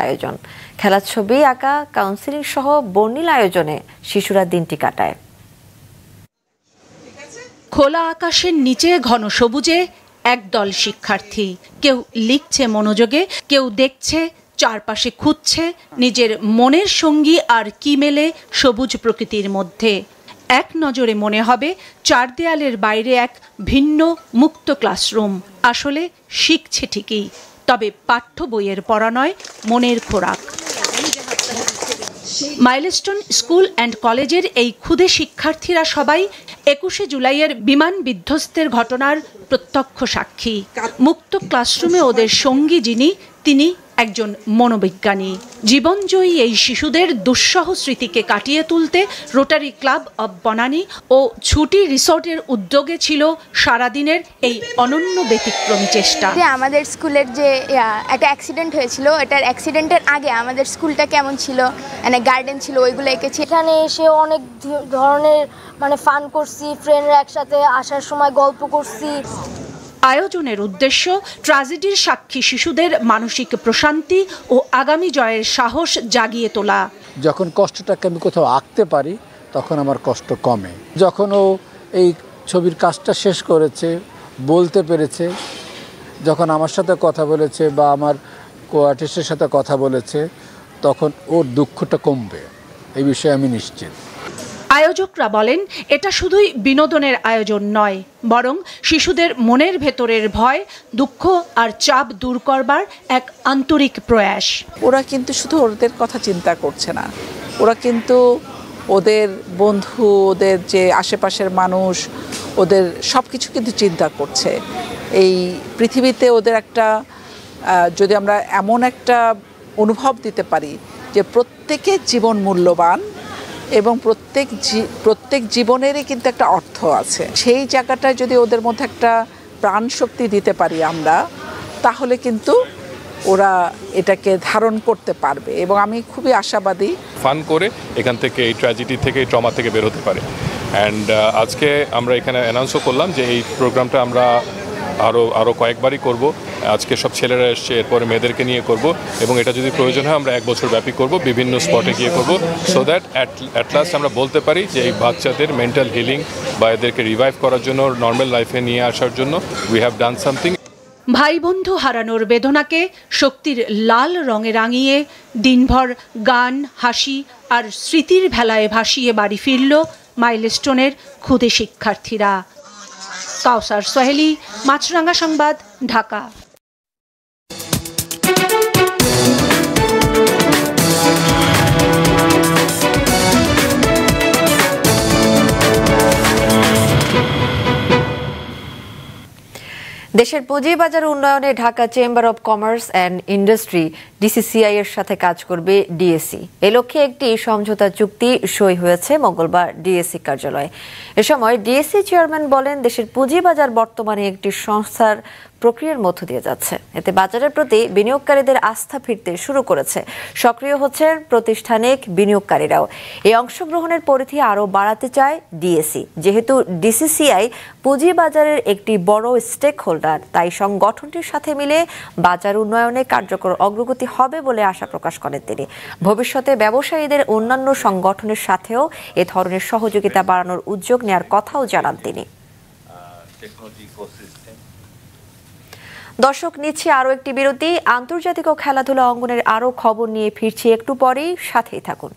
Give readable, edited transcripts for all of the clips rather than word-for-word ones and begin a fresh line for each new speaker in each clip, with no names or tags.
আয়োজন খেলার ছবি আঁকা কাউন্সিলিং সহ বর্ণিল আয়োজনে শিশুরা দিনটি কাটায়।
খোলা আকাশের নিচে ঘন সবুজে একদল শিক্ষার্থী, কেউ লিখছে মনোযোগে, কেউ দেখছে, চারপাশে খুঁজছে নিজের মনের সঙ্গী আর কি মেলে সবুজ প্রকৃতির মধ্যে। এক নজরে মনে হবে চার দেয়ালের বাইরে এক ভিন্ন মুক্ত ক্লাসরুম। আসলে শিখছে ঠিকই, তবে পাঠ্য বইয়ের পড়া নয়, মনের খোরাক। মাইলস্টোন স্কুল অ্যান্ড কলেজের এই ক্ষুদে শিক্ষার্থীরা সবাই 21শে জুলাইয়ের বিমান বিধ্বস্তের ঘটনার প্রত্যক্ষ সাক্ষী। মুক্ত ক্লাসরুমে ওদের সঙ্গী যিনি, তিনি একজন মনোবিজ্ঞানী। জীবনজয়ী এই শিশুদের দুঃসহ স্মৃতিকে কাটিয়ে তুলতে রোটারি ক্লাব অব বনানী ও ছুটি রিসোর্টের উদ্যোগে ছিল সারাদিনের এই অনন্য ব্যতিক্রমী চেষ্টা।
আমাদের স্কুলের যে একটা অ্যাক্সিডেন্ট হয়েছিল, এটার অ্যাক্সিডেন্টের আগে আমাদের স্কুলটা কেমন ছিল, গার্ডেন ছিল, ওইগুলো এঁকেছি।
এখানে এসে অনেক ধরনের ফান করছি, ফ্রেন্ডরা একসাথে আসার সময় গল্প করছি।
আয়োজনের উদ্দেশ্য ট্র্যাজেডির সাক্ষী শিশুদের মানসিক প্রশান্তি ও আগামী জয়ের সাহস জাগিয়ে তোলা।
যখন কষ্টটাকে আমি কোথাও আঁকতে পারি তখন আমার কষ্ট কমে। যখন ও এই ছবির কাজটা শেষ করেছে, বলতে পেরেছে, যখন আমার সাথে কথা বলেছে বা আমার কো-আর্টিস্টের সাথে কথা বলেছে, তখন ওর দুঃখটা কমবে, এই বিষয়ে আমি নিশ্চিত।
আয়োজকরা বলেন এটা শুধুই বিনোদনের আয়োজন নয়, বরং শিশুদের মনের ভেতরের ভয়, দুঃখ আর চাপ দূর করবার এক আন্তরিক প্রয়াস।
ওরা কিন্তু শুধু ওদের কথা চিন্তা করছে না, ওরা কিন্তু ওদের বন্ধু, ওদের যে আশেপাশের মানুষ, ওদের সব কিছু কিন্তু চিন্তা করছে। এই পৃথিবীতে ওদের একটা, যদি আমরা এমন একটা অনুভব দিতে পারি যে প্রত্যেকের জীবন মূল্যবান এবং প্রত্যেক জীবনেরই কিন্তু একটা অর্থ আছে, সেই জায়গাটায় যদি ওদের মধ্যে একটা প্রাণ শক্তি দিতে পারি আমরা, তাহলে কিন্তু ওরা এটাকে ধারণ করতে পারবে। এবং আমি খুবই আশাবাদী
ফান করে এখান থেকে, এই ট্র্যাজেডি থেকে, এই ট্রমা থেকে বের হতে পারে। অ্যান্ড আজকে আমরা এখানে অ্যানাউন্সও করলাম যে এই প্রোগ্রামটা আমরা আরও কয়েকবারই করব। আজকে সব ছেলেরা এসছে, এরপরে মেয়েদেরকে নিয়ে করব, এবং এটা যদি প্রয়োজন হয় আমরা 1 বছর ব্যাপী করব, বিভিন্ন স্পটে গিয়ে করব, সো দ্যাট অ্যাট লাস্ট আমরা বলতে পারি যে এই বাচ্চাদের মেন্টাল হিলিং বা এদেরকে রিভাইভ করার জন্য, নর্মাল লাইফে নিয়ে আসার জন্য উই হ্যাভ ডান সামথিং।
ভাই বন্ধু হারানোর বেদনাকে শক্তির লাল রঙে রাঙিয়ে দিনভর গান, হাসি আর স্মৃতির ভেলায় ভাসিয়ে বাড়ি ফিরল মাইলস্টোনের ক্ষুদে শিক্ষার্থীরা। কাউসার সোহেলি, মাছরাঙা সংবাদ, ঢাকা।
দেশের পুঁজিবাজার উন্নয়নে Dhaka chamber of commerce and industry DCCI এর সাথে কাজ করবে ডিএসি। এ লক্ষ্যে একটি সমঝোতা চুক্তি সই হয়েছে মঙ্গলবার ডিএসি কার্যালয়ে। এ সময় ডিএসি চেয়ারম্যান বলেন, দেশের পুঁজিবাজার বর্তমানে একটি সংস্থার প্রক্রিয়ার মধ্য দিয়ে যাচ্ছে, এতে বাজারের প্রতি বিনিয়োগকারীদের আস্থা ফিরতে শুরু করেছে। সক্রিয় হচ্ছেন প্রতিষ্ঠানিক বিনিয়োগকারীরাও। এই অংশগ্রহণের পরিধি আরও বাড়াতে চায় ডিএসি। যেহেতু ডিসিসিআই পুঁজিবাজারের একটি বড় স্টেক হোল্ডার, তাই সংগঠনটির সাথে মিলে বাজার উন্নয়নে কার্যকর অগ্রগতি হবে বলে আশা প্রকাশ করেন তিনি। ভবিষ্যতে ব্যবসায়ীদের অন্যান্য সংগঠনের সাথেও এ ধরনের সহযোগিতা বাড়ানোর উদ্যোগ নেওয়ার কথাও জানান তিনি। দর্শক, নিচ্ছে আরও একটি বিরতি। আন্তর্জাতিক ও খেলাধুলা অঙ্গনের আরও খবর নিয়ে ফিরছি একটু পরেই, সাথেই থাকুন।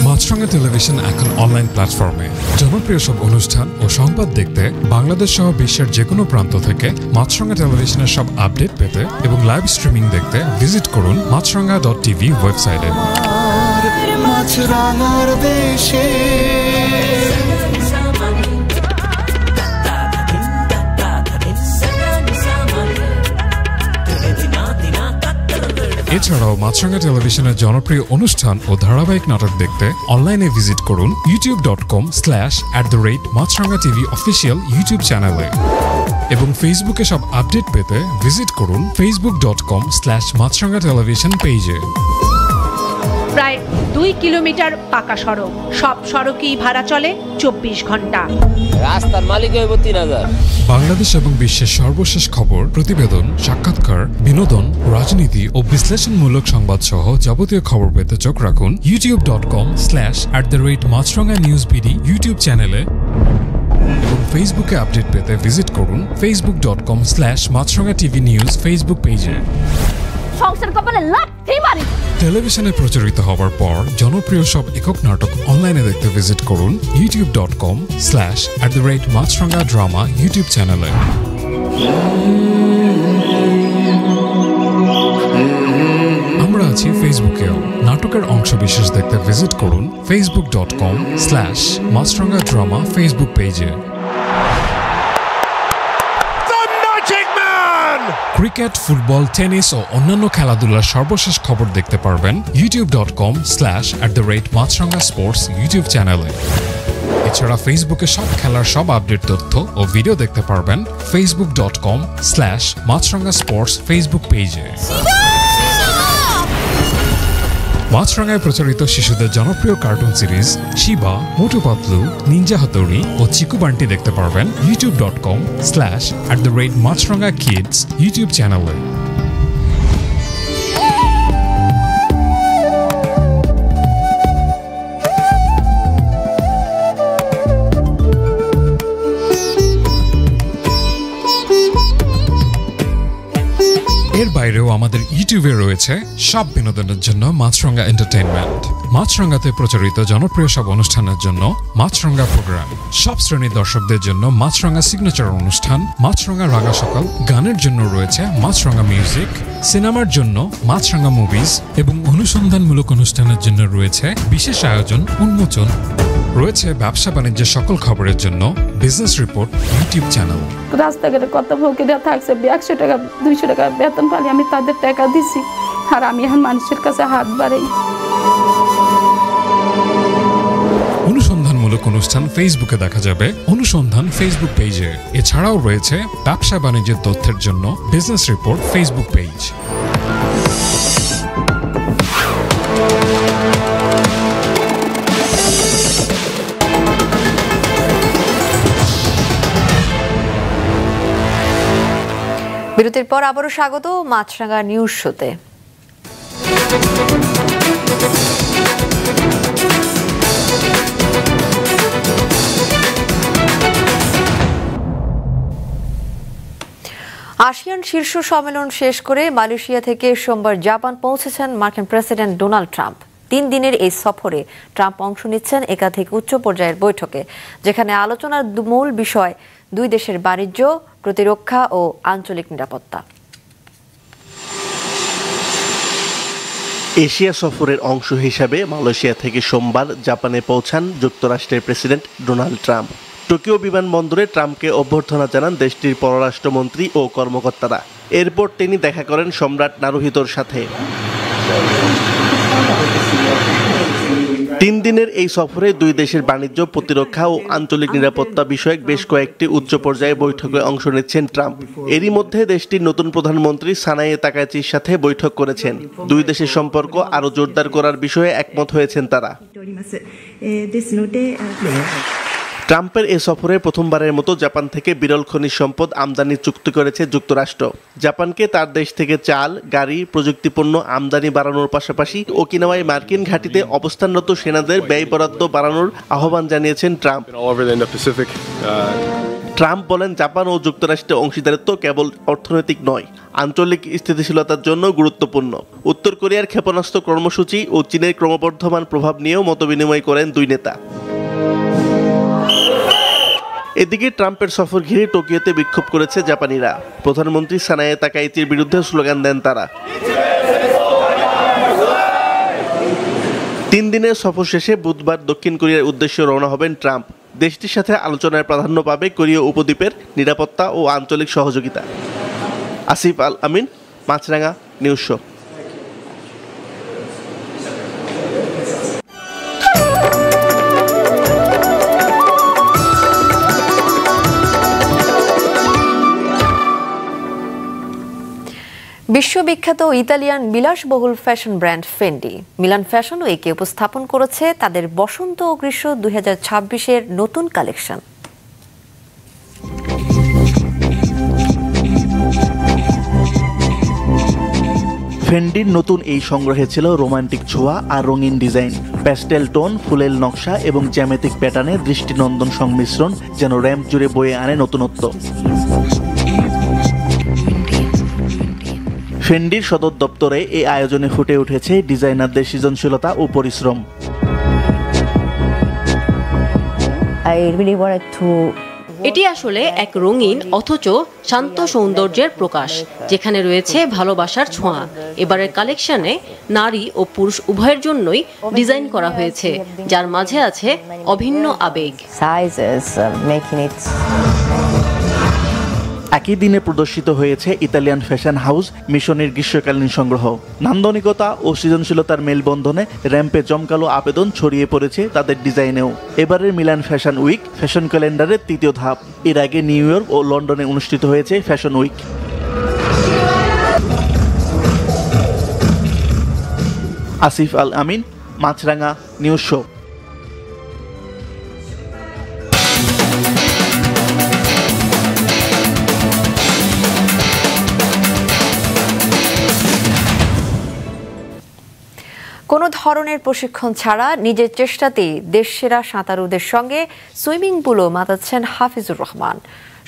মাছরাঙা টেলিভিশন এখন অনলাইন প্ল্যাটফর্মে জনপ্রিয় সব অনুষ্ঠান ও সংবাদ দেখতে বাংলাদেশ সহ বিশ্বের যে কোনো প্রান্ত থেকে মাছরাঙা টেলিভিশনের সব আপডেট পেতে এবং লাইভ স্ট্রিমিং দেখতে ভিজিট করুন মাছরাঙা.tv ওয়েবসাইটে। মাছরাঙার দেশে এছাড়াও মাছরাঙা টেলিভিশনের জনপ্রিয় অনুষ্ঠান ও ধারাবাহিক নাটক দেখতে অনলাইনে ভিজিট করুন youtube.com/@মাছরাঙা TV অফিসিয়াল ইউটিউব চ্যানেলে, এবং ফেসবুকে সব আপডেট পেতে ভিজিট করুন facebook.com/মাছরাঙা টেলিভিশন পেজে।
প্রায় 2 কিলোমিটার পাকা সড়ক। সব সড়কই ভাড়া চলে 24 ঘন্টা।
রাস্তার মালিক হইব 3000।
বাংলাদেশ এবং বিশ্বের সর্বশেষ খবর, প্রতিবেদন, সাক্ষাৎকার, বিনোদন, রাজনীতি ও বিশ্লেষণমূলক সংবাদ সহ যাবতীয় খবর পেতে চোখ রাখুন youtube.com/@maazranga-newsbd ইউটিউব চ্যানেলে এবং ফেসবুকে আপডেট পেতে ভিজিট করুন facebook.com/maazranga-tv-news ফেসবুক পেজে। টেলিভিশনে প্রচারিত হবার পর জনপ্রিয় সব একক নাটক অনলাইনে দেখতে ভিজিট করুন youtube.com/@maazranga-drama ইউটিউব চ্যানেলে। আমরা আছি ফেসবুকেও। নাটকের অংশবিশেষ দেখতে ভিজিট করুন facebook.com/maazranga-drama ফেসবুক পেজে। ক্রিকেট, ফুটবল, টেনিস ও অন্যান্য খেলাধুলার সর্বশেষ খবর দেখতে পারবেন youtube.com/@maazranga-sports ইউটিউব চ্যানেলে। এছাড়া ফেসবুকে সব খেলার সব আপডেট তথ্য ও ভিডিও দেখতে পারবেন facebook.com/maazranga-sports ফেসবুক পেজে। মাছরাঙায় প্রচারিত শিশুদের জনপ্রিয় cartoon series Shiba, Motu Patlu, Ninja হাতুড়ি ও চিকু বান্টি দেখতে পারবেন youtube.com/@maazranga-kids ইউটিউব চ্যানেলে। এর বাইরেও আমাদের ইউটিউবে রয়েছে সব বিনোদনের জন্য মাছরাঙা এন্টারটেইনমেন্ট। মাছরাঙাতে প্রচারিত জনপ্রিয় সব অনুষ্ঠানের জন্য মাছরাঙা প্রোগ্রাম, সব শ্রেণীর দর্শকদের জন্য মাছরাঙা সিগনেচার অনুষ্ঠান মাছরাঙা রাঙা সকাল, গানের জন্য রয়েছে মাছরাঙা মিউজিক, সিনেমার জন্য মাছরাঙা মুভিজ এবং অনুসন্ধানমূলক অনুষ্ঠানের জন্য রয়েছে বিশেষ আয়োজন উন্মোচন। রয়েছে ব্যবসা বাণিজ্যের সকল খবরের জন্য বিজনেস রিপোর্ট ইউটিউব চ্যানেল।
রাস্তাঘাটে কত ভোগীরা থাকছে, 100 টাকা 200 টাকা বেতন পালি, আমি তাদের টাকা দিছি, আর আমি এখন মানুষের কাছে হাত বাড়াই।
অনুসন্ধানমূলক অনুষ্ঠান ফেসবুকে দেখা যাবে অনুসন্ধান ফেসবুক পেজে। এছাড়াও রয়েছে ব্যবসা বাণিজ্যের তথ্যের জন্য বিজনেস রিপোর্ট ফেসবুক পেজ।
বিরতির পর আবারও স্বাগত মাছরাঙা নিউজ শোতে। আসিয়ান শীর্ষ সম্মেলন শেষ করে মালয়েশিয়া থেকে সোমবার জাপান পৌঁছেছেন মার্কিন প্রেসিডেন্ট ডোনাল্ড ট্রাম্প। 3 দিনের এই সফরে ট্রাম্প অংশ নিচ্ছেন একাধিক উচ্চ পর্যায়ের বৈঠকে, যেখানে আলোচনার মূল বিষয় 2 দেশের বাণিজ্য, প্রতিরক্ষা ও আঞ্চলিক নিরাপত্তা।
এশিয়া সফরের অংশ হিসাবে মালয়েশিয়া থেকে সোমবার জাপানে পৌঁছান যুক্তরাষ্ট্রের প্রেসিডেন্ট ডোনাল্ড ট্রাম্প। টোকিও বিমানবন্দরে ট্রাম্পকে অভ্যর্থনা জানান দেশটির পররাষ্ট্রমন্ত্রী ও কর্মকর্তারা। এরপর তিনি দেখা করেন সম্রাট নারুহিতোর সাথে। 3 দিনের এই সফরে 2 দেশের বাণিজ্য, প্রতিরক্ষা ও আঞ্চলিক নিরাপত্তা বিষয়ক বেশ কয়েকটি উচ্চ পর্যায়ে বৈঠকে অংশ নিচ্ছেন ট্রাম্প। এরই মধ্যে দেশটির নতুন প্রধানমন্ত্রী সানায়ে তাকাইচির সাথে বৈঠক করেছেন। 2 দেশের সম্পর্ক আরও জোরদার করার বিষয়ে একমত হয়েছেন তারা। ট্রাম্পের এ সফরে প্রথমবারের মতো জাপান থেকে বিরল খনিজ সম্পদ আমদানির চুক্তি করেছে যুক্তরাষ্ট্র। জাপানকে তার দেশ থেকে চাল, গাড়ি, প্রযুক্তিপণ্য আমদানি বাড়ানোর পাশাপাশি ওকিনাওয়ায় মার্কিন ঘাঁটিতে অবস্থানরত সেনাদের ব্যয় বরাদ্দ বাড়ানোর আহ্বান জানিয়েছেন ট্রাম্প। ট্রাম্প বলেন, জাপান ও যুক্তরাষ্ট্রের অংশীদারিত্ব কেবল অর্থনৈতিক নয়, আঞ্চলিক স্থিতিশীলতার জন্য গুরুত্বপূর্ণ। উত্তর কোরিয়ার ক্ষেপণাস্ত্র কর্মসূচি ও চীনের ক্রমবর্ধমান প্রভাব নিয়েও মতবিনিময় করেন 2 নেতা। এদিকে ট্রাম্পের সফর ঘিরে টোকিওতে বিক্ষোভ করেছে জাপানিরা। প্রধানমন্ত্রী সানায়ে তাকাইচির বিরুদ্ধে স্লোগান দেন তারা। 3 দিনের সফর শেষে বুধবার দক্ষিণ কোরিয়ার উদ্দেশ্যে রওনা হবেন ট্রাম্প। দেশটির সাথে আলোচনায় প্রাধান্য পাবে কোরীয় উপদ্বীপের নিরাপত্তা ও আঞ্চলিক সহযোগিতা। আসিফ আল আমিন, মাছরাঙা নিউজ শো।
বিশ্ববিখ্যাত ইতালিয়ান বিলাসবহুল fashion brand Fendi Milan fashion উইকে উপস্থাপন করেছে তাদের বসন্ত ও গ্রীষ্ম 2026-এর নতুন কালেকশন।
ফেন্ডির নতুন এই সংগ্রহে ছিল রোমান্টিক ছোঁয়া আর রঙিন ডিজাইন, প্যাস্টেল টোন, ফুলেল নকশা এবং জ্যামিতিক প্যাটার্নের দৃষ্টিনন্দন সংমিশ্রণ যেন র্যাম্প জুড়ে বয়ে আনে নতুনত্ব। ফেন্ডির সদর দপ্তরে এই আয়োজনে ফুটে উঠেছে ডিজাইনারদের সৃজনশীলতা ও পরিশ্রম।
এটি আসলে এক রঙিন অথচ শান্ত সৌন্দর্যের প্রকাশ, যেখানে রয়েছে ভালোবাসার ছোঁয়া। এবারের কালেকশনে নারী ও পুরুষ উভয়ের জন্যই ডিজাইন করা হয়েছে, যার মাঝে আছে অভিন্ন আবেগ।
একই দিনে প্রদর্শিত হয়েছে ইতালিয়ান ফ্যাশন হাউস মিশনের গ্রীষ্মকালীন সংগ্রহ। নান্দনিকতা ও সৃজনশীলতার মেলবন্ধনে র্যাম্পে জমকালো আবেদন ছড়িয়ে পড়েছে তাদের ডিজাইনেও। এবারের মিলান ফ্যাশন উইক ফ্যাশন ক্যালেন্ডারের তৃতীয় ধাপ। এর আগে নিউ ইয়র্ক ও লন্ডনে অনুষ্ঠিত হয়েছে ফ্যাশন উইক। আসিফ আল আমিন, মাছরাঙা নিউজ শো।
কোনো ধরনের প্রশিক্ষণ ছাড়া নিজের চেষ্টাতেই দেশসেরা সাঁতারুদের সঙ্গে সুইমিং পুলও মাতাচ্ছেন হাফিজুর রহমান।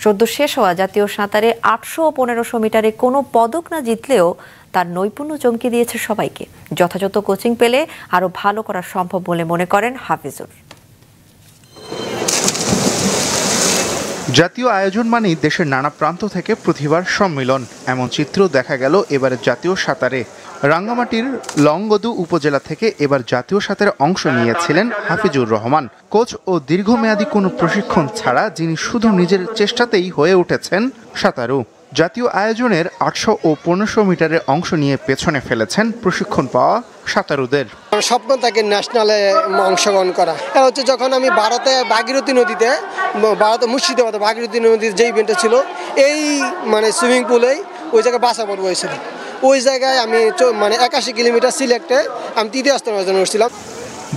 সদ্য শেষ হওয়া জাতীয় সাঁতারে 800 ও 1500 মিটারে কোনো পদক না জিতলেও তার নৈপুণ্য চমকে দিয়েছে সবাইকে। যথাযথ কোচিং পেলে আরও ভালো করা সম্ভব বলে মনে করেন হাফিজুর।
জাতীয় আয়োজন মানেই দেশের নানা প্রান্ত থেকে প্রতিভার সম্মিলন। এমন চিত্র দেখা গেল এবারের জাতীয় সাঁতারে। রাঙ্গামাটির লংগদু উপজেলা থেকে এবার জাতীয় সাঁতারে অংশ নিয়েছিলেন হাফিজুর রহমান। কোচ ও দীর্ঘমেয়াদী কোনো প্রশিক্ষণ ছাড়া যিনি শুধু নিজের চেষ্টাতেই হয়ে উঠেছেন সাঁতারু। জাতীয় আয়োজনের 800 ও 1500 মিটারে অংশ নিয়ে পেছনে ফেলেছেন প্রশিক্ষণ পাওয়া সাঁতারুদের।
স্বপ্ন থাকে ন্যাশনালে অংশগ্রহণ করা। এটা হচ্ছে যখন আমি ভারতে ভাগীরথী নদীতে, ভারতে মুর্শিদাবাদে ভাগীরথী নদীর যে ইভেন্টটা ছিল, এই সুইমিং পুলেই ওই জায়গায় বাসা পড়বো হয়েছিল। ওই জায়গায় আমি 81 কিলোমিটার সিলেক্টে আমি তৃতীয় স্থান অর্জন করছিলাম।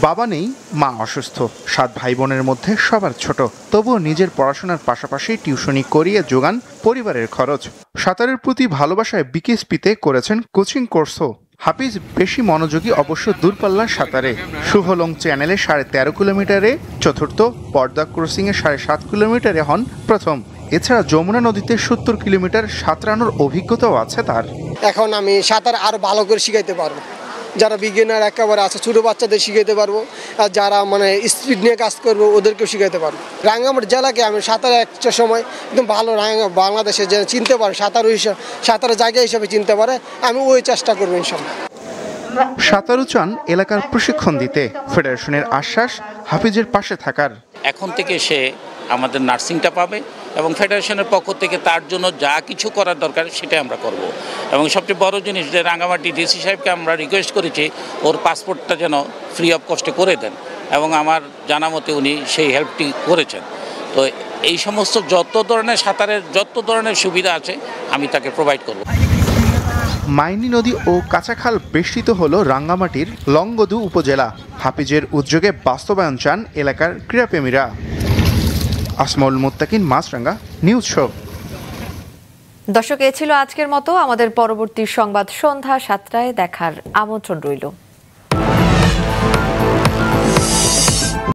বাবা নেই, মা অসুস্থ, 7 ভাই বোনের মধ্যে সবার ছোট। তবুও নিজের পড়াশোনার পাশাপাশি টিউশনি করিয়ে যোগান পরিবারের খরচ। সাঁতারের প্রতি ভালোবাসায় বিকেএসপিতে করেছেন কোচিং কোর্সও। হাফিজ বেশি মনোযোগী অবশ্য দূরপাল্লার সাঁতারে। শুভলং চ্যানেলে 13.5 কিলোমিটারে চতুর্থ, পর্দা ক্রসিংয়ে 7.5 কিলোমিটারে হন প্রথম। এছাড়া যমুনা নদীতে 70 কিলোমিটার সাঁতরানোর অভিজ্ঞতাও আছে তার।
এখন আমি সাঁতার আরো ভালো করে শিখাইতে পারবো। যারা বিগিনার একেবারে আছে ছোট বাচ্চাদের শিখাইতে পারবো, আর যারা স্পিড নিয়ে কাজ করবো ওদেরকেও শিখাইতে পারবো। রাঙ্গামাটি জেলাকে আমি সাঁতার একটা সময় একদম ভালো বাংলাদেশে যে চিনতে পারে, সাঁতারের জায়গা হিসাবে চিনতে পারে, আমি ওই চেষ্টা করবো ইনশাল্লাহ।
সাঁতারু চান এলাকার প্রশিক্ষণ দিতে, ফেডারেশনের আশ্বাস হাফিজের পাশে থাকার।
এখন থেকে সে আমাদের নার্সিংটা পাবে এবং ফেডারেশনের পক্ষ থেকে তার জন্য যা কিছু করার দরকার সেটাই আমরা করব। এবং সবচেয়ে বড় জিনিস যে রাঙ্গামাটি ডিসি সাহেবকে আমরা রিকোয়েস্ট করেছি ওর পাসপোর্টটা যেন ফ্রি অফ কস্টে করে দেন, এবং আমার জানা মতে উনি সেই হেল্পটি করেছেন। তো এই সমস্ত যত ধরনের সাঁতারের যত ধরনের সুবিধা আছে আমি তাকে প্রোভাইড করব।
মাইনী নদী ও কাঁচাখাল বেষ্টিত হলো রাঙ্গামাটির লংগদু উপজেলা। হাফিজের উদ্যোগে বাস্তবায়ন চান এলাকার ক্রীড়াপ্রেমীরা। আসমাউল মুত্তাকিন, মাছরাঙ্গা নিউজ শো।
দর্শক, এ ছিল আজকের মতো। আমাদের পরবর্তী সংবাদ সন্ধ্যা 7টায় দেখার আমন্ত্রণ রইল।